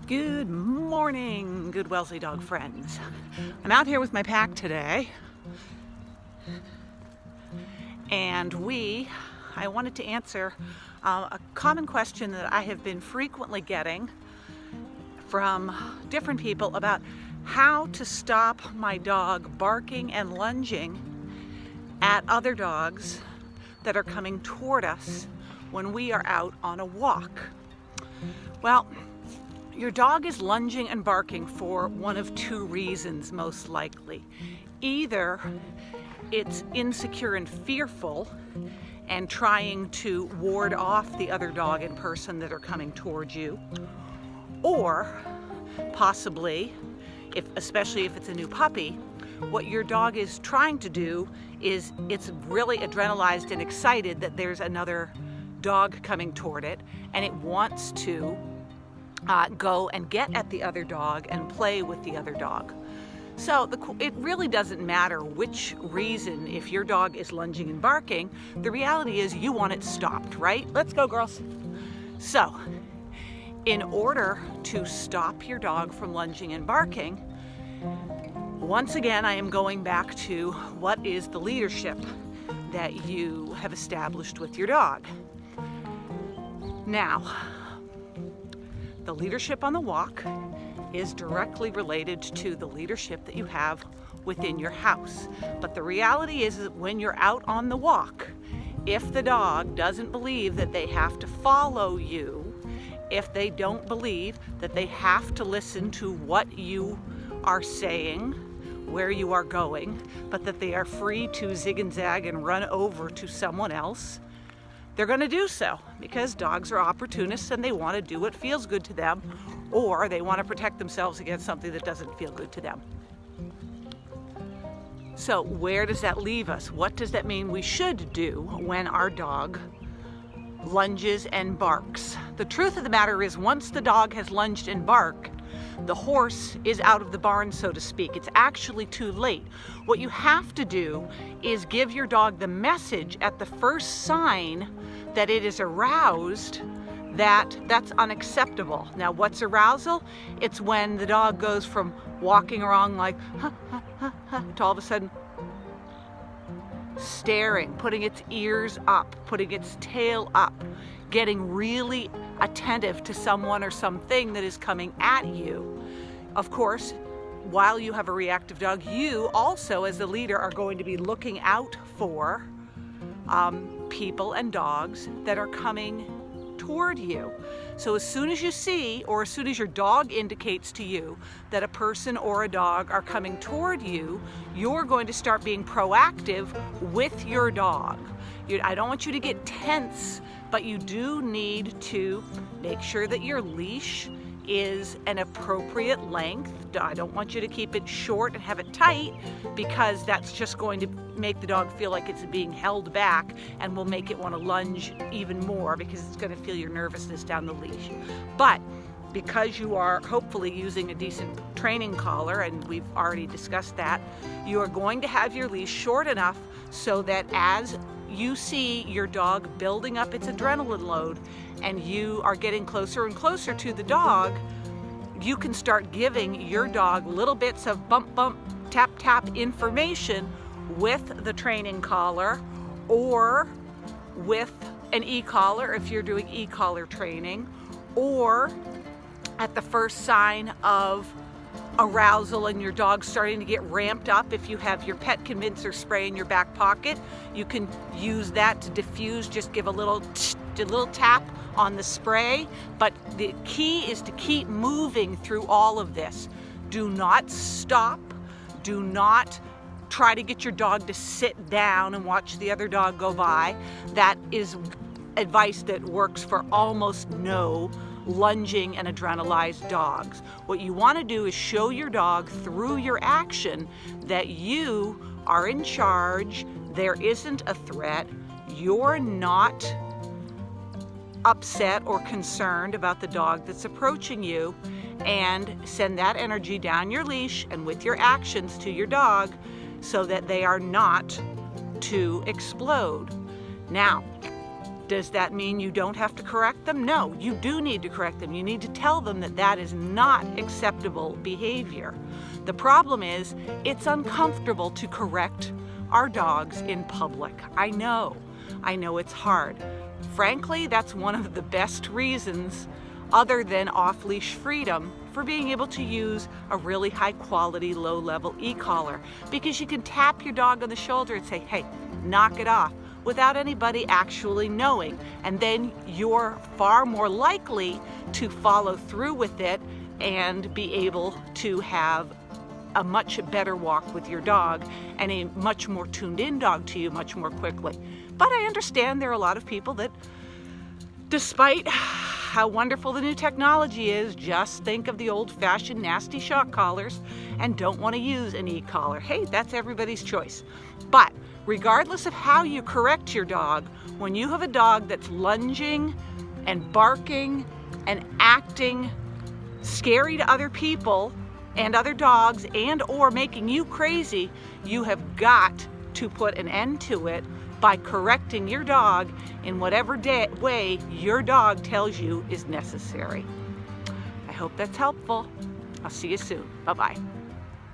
Good morning, good Wellesley dog friends. I'm out here with my pack today, and I wanted to answer a common question that I have been frequently getting from different people about how to stop my dog barking and lunging at other dogs that are coming toward us when we are out on a walk. Well, your dog is lunging and barking for one of two reasons, most likely. Either it's insecure and fearful and trying to ward off the other dog and person that are coming towards you, or possibly, especially if it's a new puppy, what your dog is trying to do is it's really adrenalized and excited that there's another dog coming toward it, and it wants to go and get at the other dog and play with the other dog. So it really doesn't matter which reason. If your dog is lunging and barking, the reality is you want it stopped, right? Let's go, girls. So in order to stop your dog from lunging and barking, once again, I am going back to what is the leadership that you have established with your dog. Now, the leadership on the walk is directly related to the leadership that you have within your house. But the reality is that when you're out on the walk, if the dog doesn't believe that they have to follow you, if they don't believe that they have to listen to what you are saying, where you are going, but that they are free to zig and zag and run over to someone else, they're going to do so, because dogs are opportunists and they want to do what feels good to them, or they want to protect themselves against something that doesn't feel good to them. So where does that leave us? What does that mean we should do when our dog lunges and barks? The truth of the matter is, once the dog has lunged and barked, the horse is out of the barn, so to speak. It's actually too late. What you have to do is give your dog the message at the first sign that it is aroused that that's unacceptable. Now, what's arousal? It's when the dog goes from walking around like to all of a sudden staring, putting its ears up, putting its tail up, getting really attentive to someone or something that is coming at you. Of course, while you have a reactive dog, you also, as the leader, are going to be looking out for people and dogs that are coming toward you. So as soon as you see, or as soon as your dog indicates to you that a person or a dog are coming toward you, you're going to start being proactive with your dog. I don't want you to get tense, but you do need to make sure that your leash is an appropriate length. I don't want you to keep it short and have it tight, because that's just going to make the dog feel like it's being held back and will make it want to lunge even more, because it's going to feel your nervousness down the leash. But because you are hopefully using a decent training collar, and we've already discussed that, you are going to have your leash short enough so that as you see your dog building up its adrenaline load and you are getting closer and closer to the dog, you can start giving your dog little bits of bump, bump, tap, tap information with the training collar, or with an e-collar if you're doing e-collar training, or at the first sign of arousal and your dog's starting to get ramped up. If you have your pet convincer spray in your back pocket, you can use that to diffuse. Just give a little tap on the spray. But the key is to keep moving through all of this. Do not stop. Do not try to get your dog to sit down and watch the other dog go by. That is advice that works for almost no lunging and adrenalized dogs. What you want to do is show your dog through your action that you are in charge. There isn't a threat. You're not upset or concerned about the dog that's approaching you, and send that energy down your leash and with your actions to your dog so that they are not to explode. Now, Does that mean you don't have to correct them? No, you do need to correct them. You need to tell them that that is not acceptable behavior. The problem is, it's uncomfortable to correct our dogs in public. I know it's hard. Frankly, that's one of the best reasons, other than off-leash freedom, for being able to use a really high-quality, low-level e-collar, because you can tap your dog on the shoulder and say, hey, knock it off, without anybody actually knowing. And then you're far more likely to follow through with it and be able to have a much better walk with your dog and a much more tuned in dog to you much more quickly. But I understand there are a lot of people that, despite how wonderful the new technology is, just think of the old-fashioned nasty shock collars and don't want to use an e-collar. Hey, that's everybody's choice. But regardless of how you correct your dog, when you have a dog that's lunging and barking and acting scary to other people and other dogs and or making you crazy, you have got to put an end to it by correcting your dog in whatever way your dog tells you is necessary. I hope that's helpful. I'll see you soon. Bye-bye.